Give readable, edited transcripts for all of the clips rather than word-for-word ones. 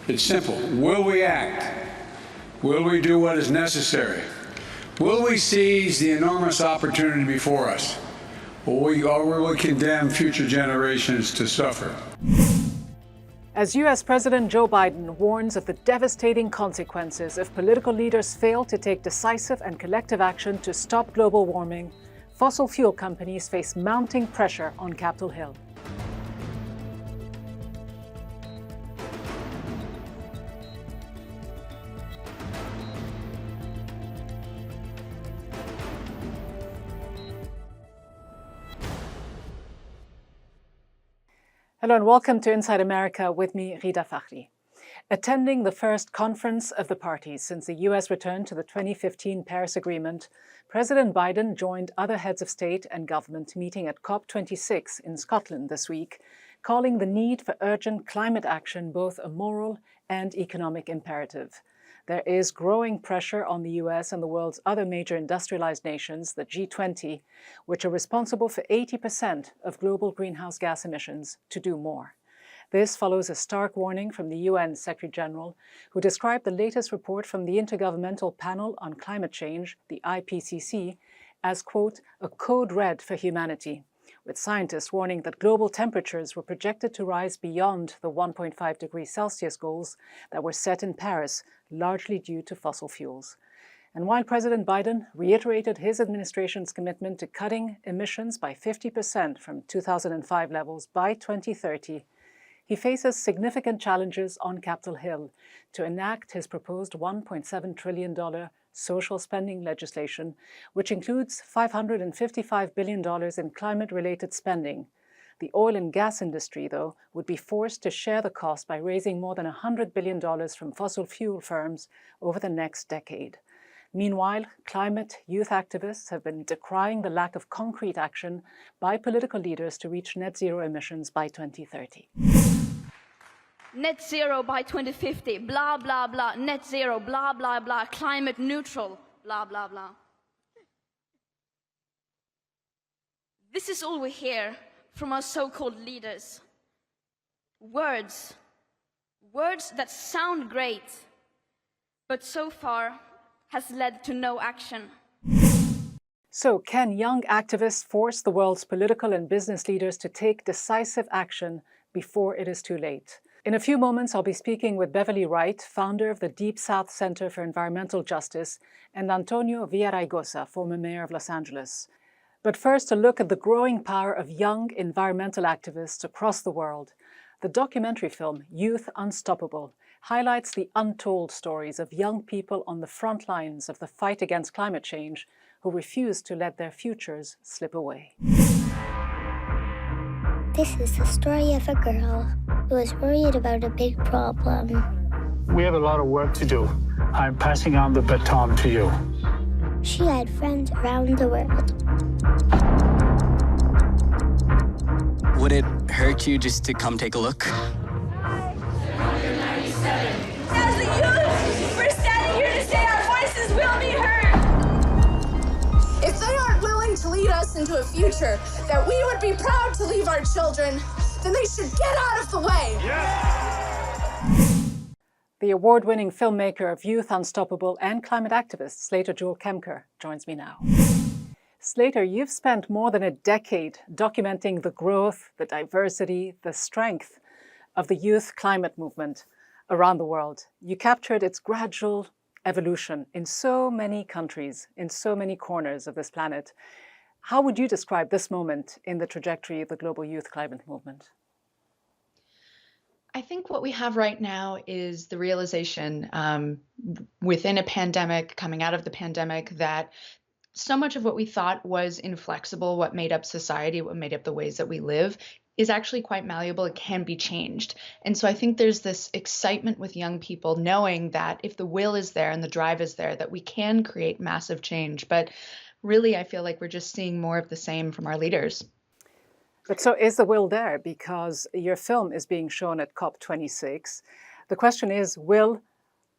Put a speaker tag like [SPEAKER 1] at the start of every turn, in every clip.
[SPEAKER 1] It's simple. Will we act? Will we do what is necessary? Will we seize the enormous opportunity before us? Or will we condemn future generations to suffer?
[SPEAKER 2] As U.S. President Joe Biden warns of the devastating consequences if political leaders fail to take decisive and collective action to stop global warming, fossil fuel companies face mounting pressure on Capitol Hill. Hello and welcome to Inside America with me, Ghida Fakhry. Attending the first conference of the parties since the U.S. returned to the 2015 Paris Agreement, President Biden joined other heads of state and government meeting at COP26 in Scotland this week, calling the need for urgent climate action both a moral and economic imperative. There is growing pressure on the U.S. and the world's other major industrialized nations, the G20, which are responsible for 80% of global greenhouse gas emissions, to do more. This follows a stark warning from the UN Secretary General, who described the latest report from the Intergovernmental Panel on Climate Change, the IPCC, as, quote, a code red for humanity, with scientists warning that global temperatures were projected to rise beyond the 1.5 degrees Celsius goals that were set in Paris, largely due to fossil fuels. And while President Biden reiterated his administration's commitment to cutting emissions by 50% from 2005 levels by 2030, he faces significant challenges on Capitol Hill to enact his proposed $1.7 trillion social spending legislation, which includes $555 billion in climate-related spending. The oil and gas industry, though, would be forced to share the cost by raising more than $100 billion from fossil fuel firms over the next decade. Meanwhile, climate youth activists have been decrying the lack of concrete action by political leaders to reach net zero emissions by 2030.
[SPEAKER 3] Net zero by 2050, blah, blah, blah, net zero, blah, blah, blah, climate neutral, blah, blah, blah. This is all we hear from our so-called leaders. Words that sound great, but so far has led to no action.
[SPEAKER 2] So, can young activists force the world's political and business leaders to take decisive action before it is too late? In a few moments, I'll be speaking with Beverly Wright, founder of the Deep South Center for Environmental Justice, and Antonio Villaraigosa, former mayor of Los Angeles. But first, a look at the growing power of young environmental activists across the world. The documentary film, Youth Unstoppable, highlights the untold stories of young people on the front lines of the fight against climate change who refuse to let their futures slip away.
[SPEAKER 4] This is the story of a girl who was worried about a big problem.
[SPEAKER 5] We have a lot of work to do. I'm passing on the baton to you.
[SPEAKER 4] She had friends around the world.
[SPEAKER 6] Would it hurt you just to come take a look?
[SPEAKER 3] As the youth, we're standing here to say our voices will be heard.
[SPEAKER 7] If they aren't willing to lead us into a future that we would be proud to leave our children, then they should get out of the way.
[SPEAKER 2] The award-winning filmmaker of Youth Unstoppable and climate activist, Slater Joel Kemker, joins me now. Slater, you've spent more than a decade documenting the growth, the diversity, the strength of the youth climate movement around the world. You captured its gradual evolution in so many countries, in so many corners of this planet. How would you describe this moment in the trajectory of the global youth climate movement?
[SPEAKER 8] I think what we have right now is the realization within a pandemic, coming out of the pandemic, that so much of what we thought was inflexible, what made up society, what made up the ways that we live, is actually quite malleable. It can be changed. And so I think there's this excitement with young people knowing that if the will is there and the drive is there, that we can create massive change. But really, I feel like we're just seeing more of the same from our leaders.
[SPEAKER 2] But so is the will there? Because your film is being shown at COP26. The question is, will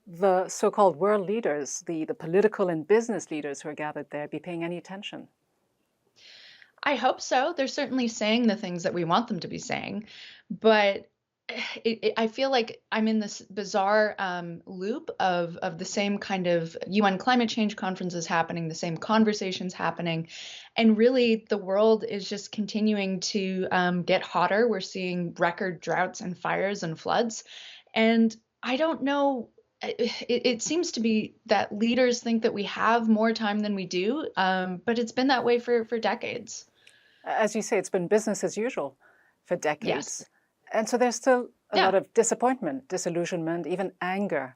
[SPEAKER 2] the so-called world leaders, the political and business leaders who are gathered there, be paying any attention?
[SPEAKER 8] I hope so. They're certainly saying the things that we want them to be saying. But I feel like I'm in this bizarre loop of the same kind of UN climate change conferences happening, the same conversations happening, and really the world is just continuing to get hotter. We're seeing record droughts and fires and floods, and I don't know. It seems to be that leaders think that we have more time than we do, but it's been that way for decades.
[SPEAKER 2] As you say, it's been business as usual for
[SPEAKER 8] Yes.
[SPEAKER 2] decades. And so there's still a
[SPEAKER 8] Yeah.
[SPEAKER 2] lot of disappointment, disillusionment, even anger.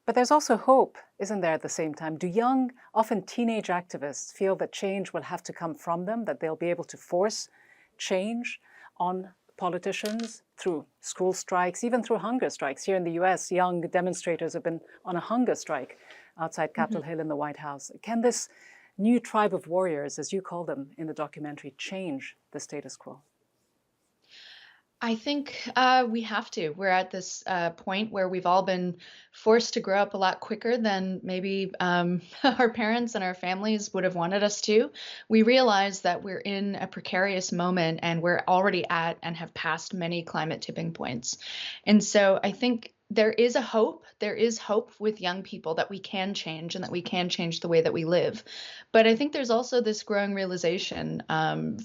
[SPEAKER 2] But there's also hope, isn't there, at the same time? Do young, often teenage activists feel that change will have to come from them, that they'll be able to force change on politicians through school strikes, even through hunger strikes? Here in the US, young demonstrators have been on a hunger strike outside Capitol Hill in the White House. Can this new tribe of warriors, as you call them in the documentary, change the status quo?
[SPEAKER 8] I think we have to. We're at this point where we've all been forced to grow up a lot quicker than maybe our parents and our families would have wanted us to. We realize that we're in a precarious moment and we're already at and have passed many climate tipping points. And so I think there is a hope. There is hope with young people that we can change and that we can change the way that we live. But I think there's also this growing realization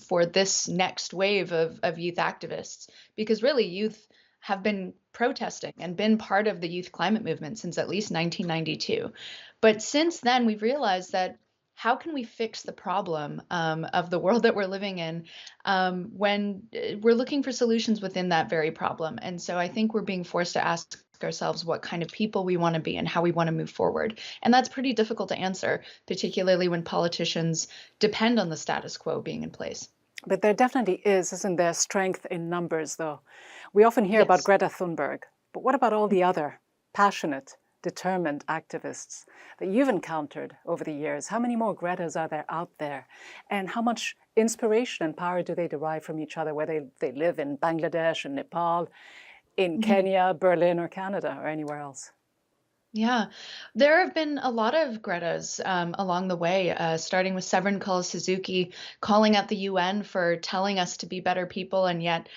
[SPEAKER 8] for this next wave of youth activists, because really youth have been protesting and been part of the youth climate movement since at least 1992. But since then, we've realized that how can we fix the problem of the world that we're living in when we're looking for solutions within that very problem? And so I think we're being forced to ask ourselves what kind of people we want to be and how we want to move forward. And that's pretty difficult to answer, particularly when politicians depend on the status quo being in place.
[SPEAKER 2] But there definitely is, isn't there, strength in numbers, though? We often hear about Greta Thunberg, but what about all the other passionate, determined activists that you've encountered over the years? How many more Gretas are there out there? And how much inspiration and power do they derive from each other, whether they live in Bangladesh and Nepal, in Kenya, Berlin, or Canada, or anywhere else?
[SPEAKER 8] Yeah, there have been a lot of Gretas along the way, starting with Severin Suzuki calling out the UN for telling us to be better people, and yet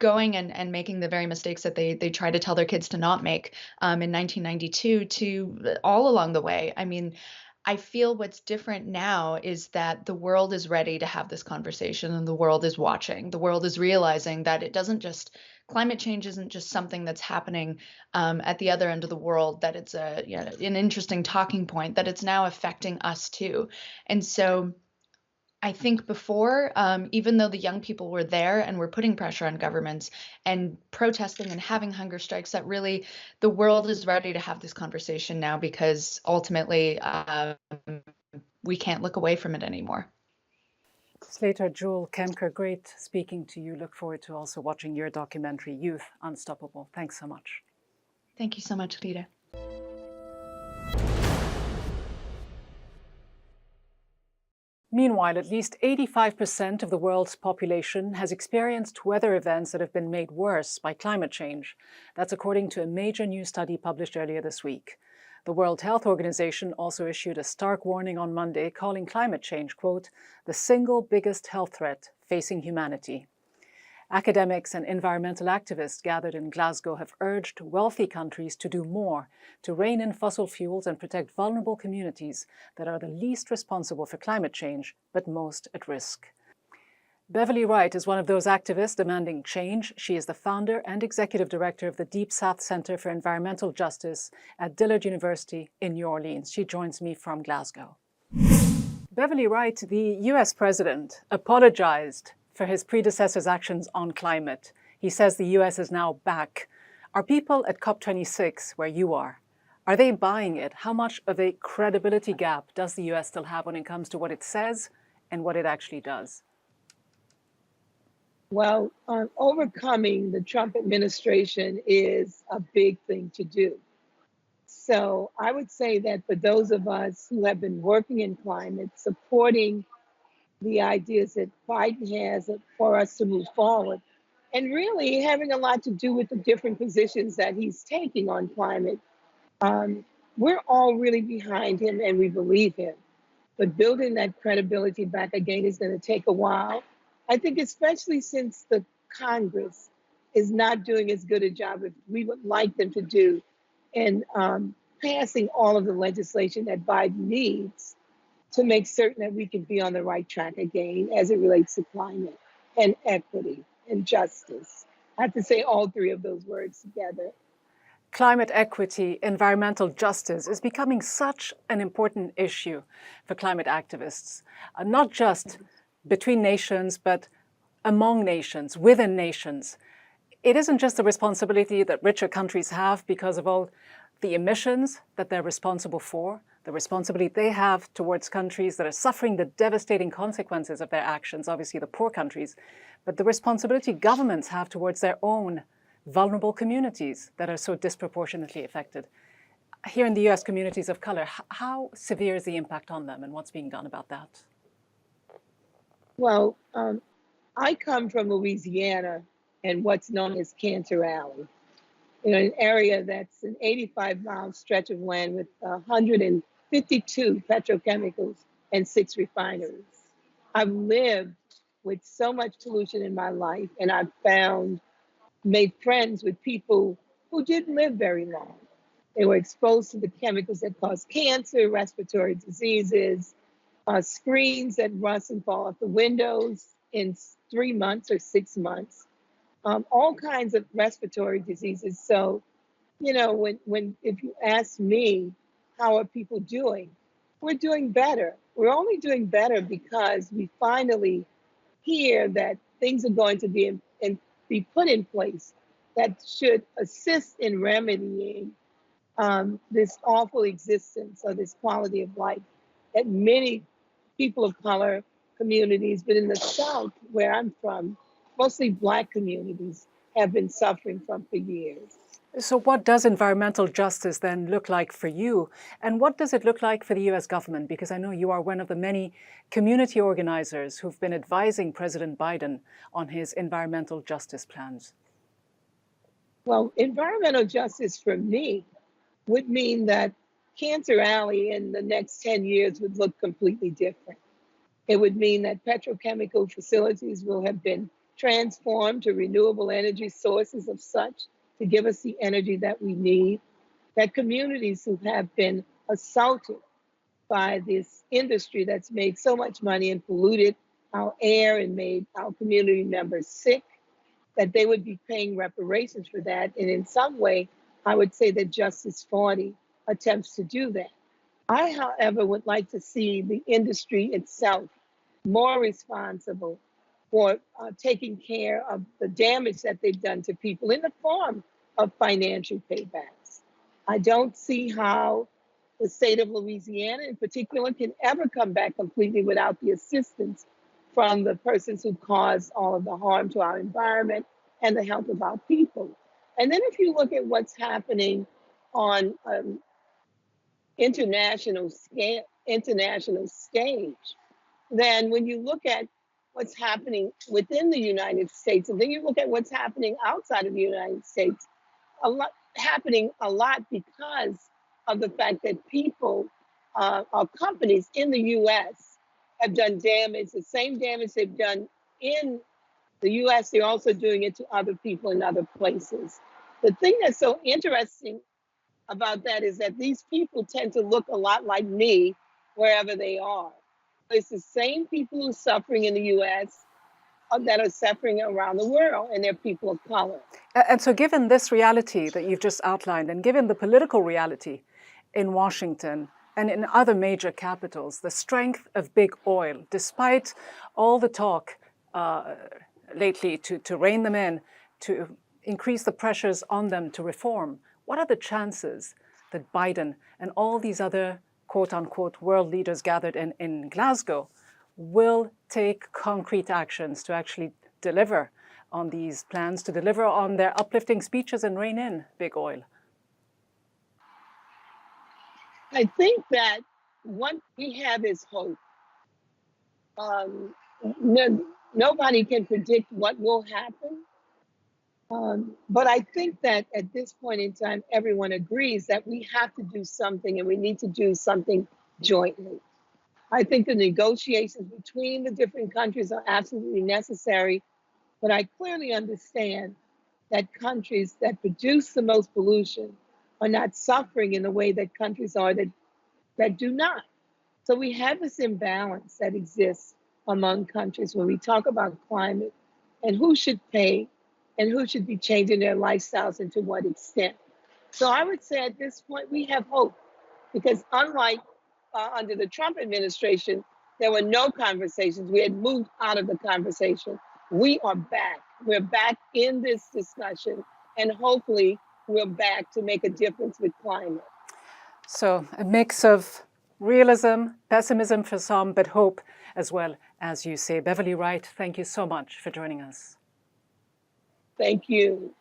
[SPEAKER 8] going and making the very mistakes that they try to tell their kids to not make in 1992 to all along the way. I mean, I feel what's different now is that the world is ready to have this conversation and the world is watching. The world is realizing that it doesn't just, climate change isn't just something that's happening at the other end of the world, that it's an interesting talking point, that it's now affecting us too. And so I think before, even though the young people were there and were putting pressure on governments and protesting and having hunger strikes, that really the world is ready to have this conversation now because ultimately we can't look away from it anymore.
[SPEAKER 2] Slater, Jewel Kemker, great speaking to you. Look forward to also watching your documentary, Youth Unstoppable. Thanks so much.
[SPEAKER 8] Thank you so much, Ghida.
[SPEAKER 2] Meanwhile, at least 85% of the world's population has experienced weather events that have been made worse by climate change. That's according to a major new study published earlier this week. The World Health Organization also issued a stark warning on Monday, calling climate change, quote, the single biggest health threat facing humanity. Academics and environmental activists gathered in Glasgow have urged wealthy countries to do more to rein in fossil fuels and protect vulnerable communities that are the least responsible for climate change, but most at risk. Beverly Wright is one of those activists demanding change. She is the founder and executive director of the Deep South Center for Environmental Justice at Dillard University in New Orleans. She joins me from Glasgow. Beverly Wright, the US president, apologized for his predecessor's actions on climate. He says the US is now back. Are people at COP26, where you are they buying it? How much of a credibility gap does the US still have when it comes to what it says and what it actually does?
[SPEAKER 9] Well, overcoming the Trump administration is a big thing to do. So I would say that for those of us who have been working in climate, supporting the ideas that Biden has for us to move forward, and really having a lot to do with the different positions that he's taking on climate. We're all really behind him and we believe him. But building that credibility back again is going to take a while. I think especially since the Congress is not doing as good a job as we would like them to do in passing all of the legislation that Biden needs to make certain that we can be on the right track again as it relates to climate and equity and justice. I have to say all three of those words together.
[SPEAKER 2] Climate equity, environmental justice is becoming such an important issue for climate activists, not just between nations, but among nations, within nations. It isn't just the responsibility that richer countries have because of all the emissions that they're responsible for, the responsibility they have towards countries that are suffering the devastating consequences of their actions, obviously the poor countries, but the responsibility governments have towards their own vulnerable communities that are so disproportionately affected. Here in the US, communities of color, how severe is the impact on them and what's being done about that?
[SPEAKER 9] Well, I come from Louisiana and what's known as Cancer Alley, an area that's an 85-mile stretch of land with 152 petrochemicals and 6 refineries. I've lived with so much pollution in my life, and I've made friends with people who didn't live very long. They were exposed to the chemicals that cause cancer, respiratory diseases, screens that rust and fall off the windows in 3 months or 6 months, all kinds of respiratory diseases. So, if you ask me, how are people doing? We're doing better. We're only doing better because we finally hear that things are going to be put in place that should assist in remedying this awful existence or this quality of life that many people of color communities, but in the South, where I'm from, mostly Black communities have been suffering from for years.
[SPEAKER 2] So what does environmental justice then look like for you? And what does it look like for the US government? Because I know you are one of the many community organizers who've been advising President Biden on his environmental justice plans.
[SPEAKER 9] Well, environmental justice for me would mean that Cancer Alley in the next 10 years would look completely different. It would mean that petrochemical facilities will have been transformed to renewable energy sources of such to give us the energy that we need, that communities who have been assaulted by this industry that's made so much money and polluted our air and made our community members sick, that they would be paying reparations for that. And in some way, I would say that Justice 40 attempts to do that. I, however, would like to see the industry itself more responsible for taking care of the damage that they've done to people in the form of financial paybacks. I don't see how the state of Louisiana in particular can ever come back completely without the assistance from the persons who caused all of the harm to our environment and the health of our people. And then if you look at what's happening on international stage, then when you look at what's happening within the United States, and then you look at what's happening outside of the United States, happening a lot because of the fact that people or companies in the US have done damage, the same damage they've done in the US, they're also doing it to other people in other places. The thing that's so interesting about that is that these people tend to look a lot like me wherever they are. It's the same people who are suffering in the US that are suffering around the world, and they're people of color.
[SPEAKER 2] And so given this reality that you've just outlined, and given the political reality in Washington and in other major capitals, the strength of big oil, despite all the talk lately to rein them in, to increase the pressures on them to reform, what are the chances that Biden and all these other quote-unquote world leaders gathered in Glasgow will take concrete actions to actually deliver on these plans, to deliver on their uplifting speeches and rein in big oil?
[SPEAKER 9] I think that what we have is hope. Nobody can predict what will happen. But I think that at this point in time, everyone agrees that we have to do something, and we need to do something jointly. I think the negotiations between the different countries are absolutely necessary But I clearly understand that countries that produce the most pollution are not suffering in the way that countries are that do not. So we have this imbalance that exists among countries when we talk about climate and who should pay and who should be changing their lifestyles and to what extent. So I would say at this point, we have hope because unlike under the Trump administration, there were no conversations. We had moved out of the conversation. We are back. We're back in this discussion, and hopefully we're back to make a difference with climate.
[SPEAKER 2] So a mix of realism, pessimism for some, but hope as well, as you say. Beverly Wright, thank you so much for joining us.
[SPEAKER 9] Thank you.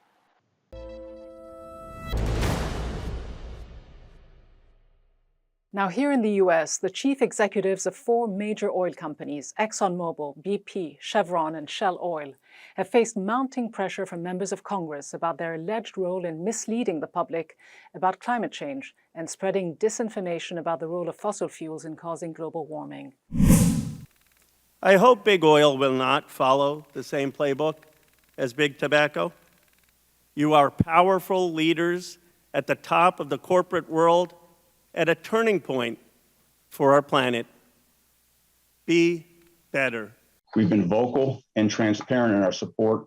[SPEAKER 2] Now, here in the US, the chief executives of 4 major oil companies, ExxonMobil, BP, Chevron, and Shell Oil, have faced mounting pressure from members of Congress about their alleged role in misleading the public about climate change and spreading disinformation about the role of fossil fuels in causing global warming.
[SPEAKER 10] I hope big oil will not follow the same playbook as big tobacco. You are powerful leaders at the top of the corporate world at a turning point for our planet. Be better.
[SPEAKER 11] We've been vocal and transparent in our support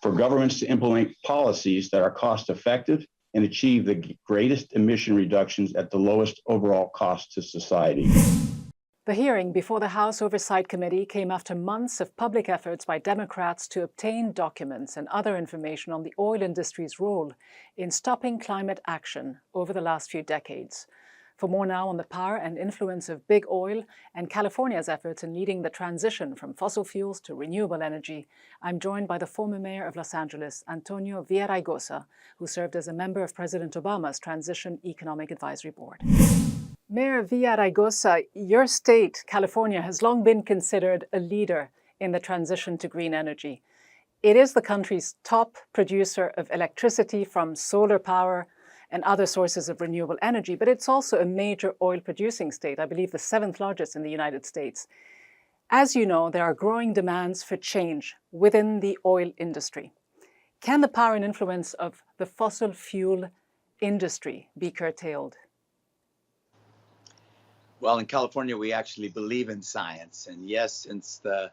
[SPEAKER 11] for governments to implement policies that are cost-effective and achieve the greatest emission reductions at the lowest overall cost to society.
[SPEAKER 2] The hearing before the House Oversight Committee came after months of public efforts by Democrats to obtain documents and other information on the oil industry's role in stopping climate action over the last few decades. For more now on the power and influence of big oil and California's efforts in leading the transition from fossil fuels to renewable energy, I'm joined by the former mayor of Los Angeles, Antonio Villaraigosa, who served as a member of President Obama's Transition Economic Advisory Board. Mayor Villaraigosa, your state, California, has long been considered a leader in the transition to green energy. It is the country's top producer of electricity from solar power and other sources of renewable energy, but it's also a major oil-producing state, I believe the 7th largest in the United States. As you know, there are growing demands for change within the oil industry. Can the power and influence of the fossil fuel industry be curtailed?
[SPEAKER 12] Well, in California, we actually believe in science. And yes, since the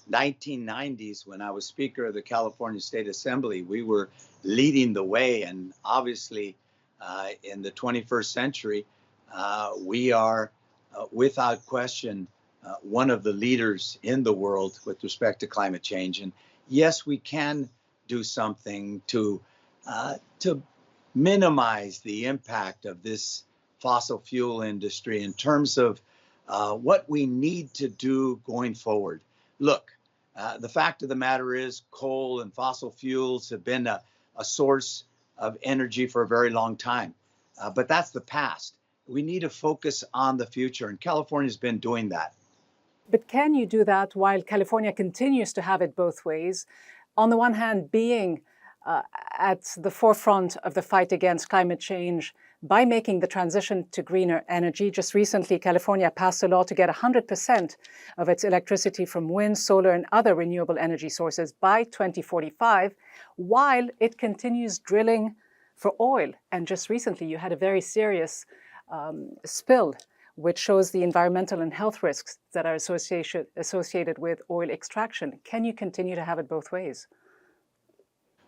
[SPEAKER 12] 1990s, when I was Speaker of the California State Assembly, we were leading the way. And obviously, in the 21st century, we are, without question, one of the leaders in the world with respect to climate change. And yes, we can do something to minimize the impact of this fossil fuel industry in terms of what we need to do going forward. Look, the fact of the matter is coal and fossil fuels have been a source of energy for a very long time, but that's the past. We need to focus on the future, and California's been doing that.
[SPEAKER 2] But can you do that while California continues to have it both ways? On the one hand, being at the forefront of the fight against climate change by making the transition to greener energy. Just recently, California passed a law to get 100% of its electricity from wind, solar, and other renewable energy sources by 2045, while it continues drilling for oil. And just recently, you had a very serious spill, which shows the environmental and health risks that are associated with oil extraction. Can you continue to have it both ways?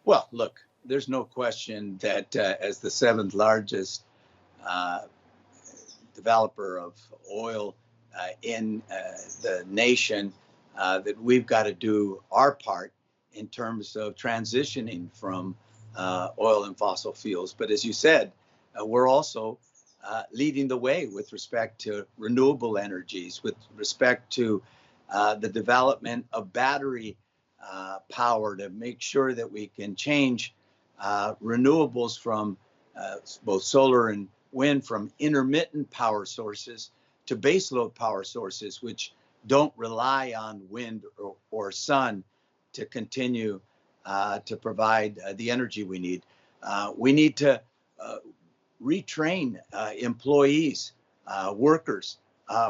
[SPEAKER 12] Well, look, there's no question that as the 7th largest developer of oil in the nation, that we've got to do our part in terms of transitioning from oil and fossil fuels. But as you said, we're also leading the way with respect to renewable energies, with respect to the development of battery power to make sure that we can change renewables from both solar and wind from intermittent power sources to baseload power sources, which don't rely on wind or sun to continue to provide the energy we need. We need to retrain employees, workers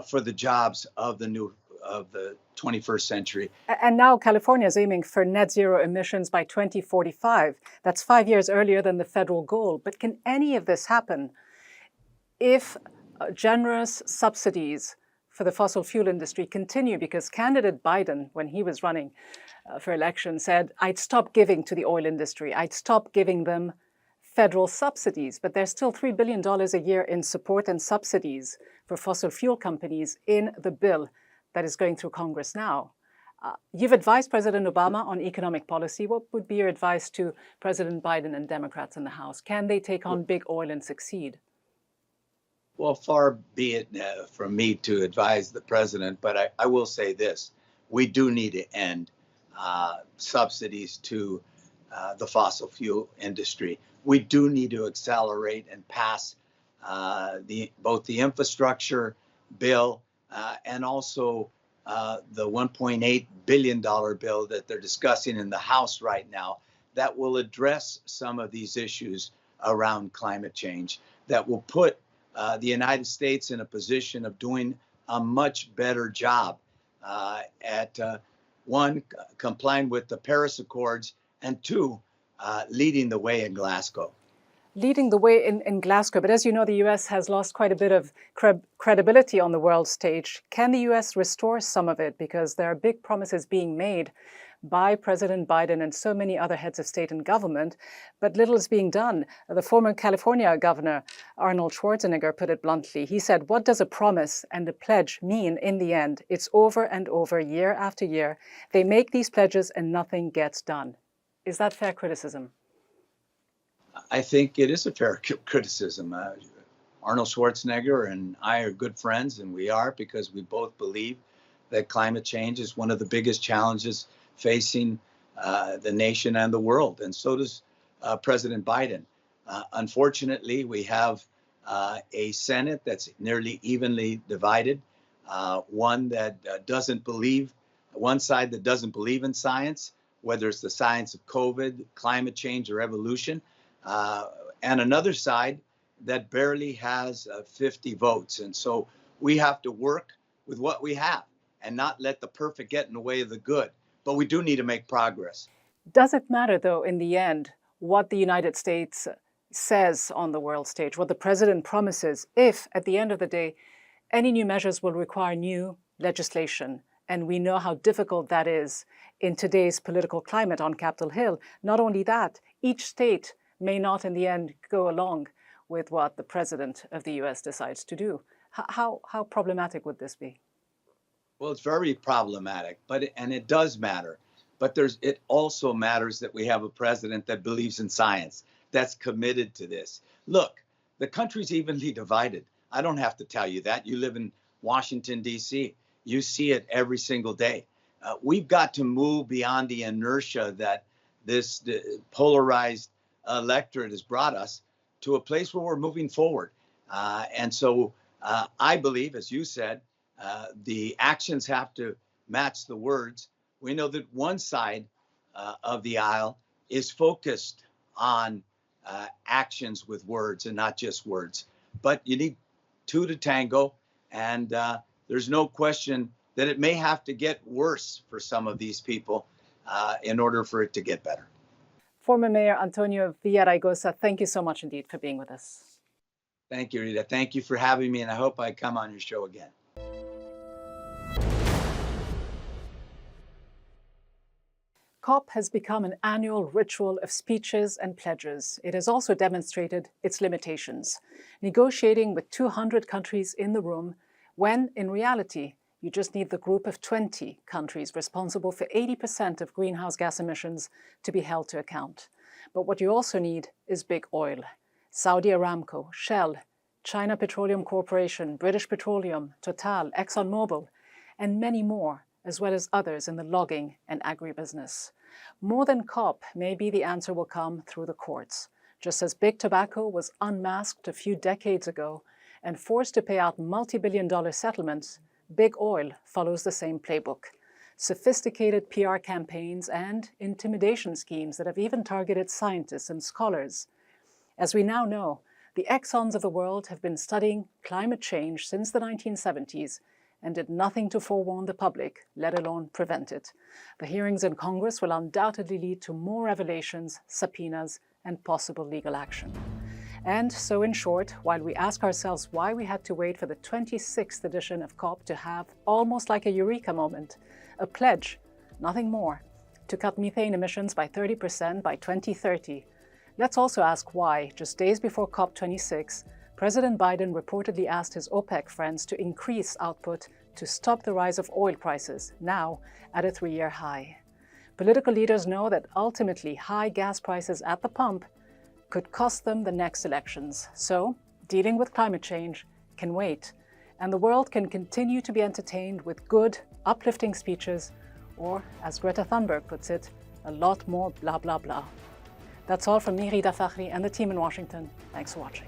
[SPEAKER 12] for the jobs of the new of the 21st century.
[SPEAKER 2] And now California is aiming for net zero emissions by 2045. That's 5 years earlier than the federal goal. But can any of this happen if generous subsidies for the fossil fuel industry continue? Because candidate Biden, when he was running for election, said, I'd stop giving to the oil industry. I'd stop giving them federal subsidies. But there's still $3 billion a year in support and subsidies for fossil fuel companies in the bill that is going through Congress now. You've advised President Obama on economic policy. What would be your advice to President Biden and Democrats in the House? Can they take on big oil and succeed?
[SPEAKER 12] Well, far be it from me to advise the president, but I will say this. We do need to end subsidies to the fossil fuel industry. We do need to accelerate and pass both the infrastructure bill and also the $1.8 billion bill that they're discussing in the House right now that will address some of these issues around climate change, that will put the United States in a position of doing a much better job at one, complying with the Paris Accords, and two, leading the way in Glasgow.
[SPEAKER 2] Leading the way in Glasgow. But as you know, the US has lost quite a bit of credibility on the world stage. Can the US restore some of it? Because there are big promises being made by President Biden and so many other heads of state and government, but little is being done. The former California governor, Arnold Schwarzenegger, put it bluntly. He said, what does a promise and a pledge mean in the end? It's over and over, year after year. They make these pledges and nothing gets done. Is that fair criticism?
[SPEAKER 12] I think it is a fair criticism. Arnold Schwarzenegger and I are good friends, and we are because we both believe that climate change is one of the biggest challenges facing the nation and the world. And so does President Biden. Unfortunately, we have a Senate that's nearly evenly divided, one that doesn't believe, one side that doesn't believe in science, whether it's the science of COVID, climate change, or evolution, and another side that barely has 50 votes. And so we have to work with what we have and not let the perfect get in the way of the good. But we do need to make progress.
[SPEAKER 2] Does it matter, though, in the end, what the United States says on the world stage, what the president promises, if, at the end of the day, any new measures will require new legislation? And we know how difficult that is in today's political climate on Capitol Hill. Not only that, each state may not, in the end, go along with what the president of the U.S. decides to do. How problematic would this be?
[SPEAKER 12] Well, it's very problematic, and it does matter. But it also matters that we have a president that believes in science, that's committed to this. Look, the country's evenly divided. I don't have to tell you that. You live in Washington, D.C. You see it every single day. We've got to move beyond the inertia that this polarized electorate has brought us to a place where we're moving forward. And so I believe, as you said, the actions have to match the words. We know that one side of the aisle is focused on actions with words and not just words. But you need two to tango, and there's no question that it may have to get worse for some of these people in order for it to get better.
[SPEAKER 2] Former Mayor Antonio Villaraigosa, thank you so much indeed for being with us.
[SPEAKER 12] Thank you, Rita. Thank you for having me, and I hope I come on your show again.
[SPEAKER 2] COP has become an annual ritual of speeches and pledges. It has also demonstrated its limitations, negotiating with 200 countries in the room when, in reality, you just need the group of 20 countries responsible for 80% of greenhouse gas emissions to be held to account. But what you also need is big oil. Saudi Aramco, Shell, China Petroleum Corporation, British Petroleum, Total, ExxonMobil, and many more, as well as others in the logging and agribusiness. More than COP, maybe the answer will come through the courts. Just as big tobacco was unmasked a few decades ago and forced to pay out multi-billion-dollar settlements, big oil follows the same playbook. Sophisticated PR campaigns and intimidation schemes that have even targeted scientists and scholars. As we now know, the Exxons of the world have been studying climate change since the 1970s, and did nothing to forewarn the public, let alone prevent it. The hearings in Congress will undoubtedly lead to more revelations, subpoenas, and possible legal action. And so, in short, while we ask ourselves why we had to wait for the 26th edition of COP to have almost like a eureka moment, a pledge, nothing more, to cut methane emissions by 30% by 2030, let's also ask why, just days before COP26, President Biden reportedly asked his OPEC friends to increase output to stop the rise of oil prices, now at a 3-year high. Political leaders know that ultimately high gas prices at the pump could cost them the next elections. So, dealing with climate change can wait, and the world can continue to be entertained with good, uplifting speeches, or, as Greta Thunberg puts it, a lot more blah, blah, blah. That's all from me, Ghida Fakhry, and the team in Washington. Thanks for watching.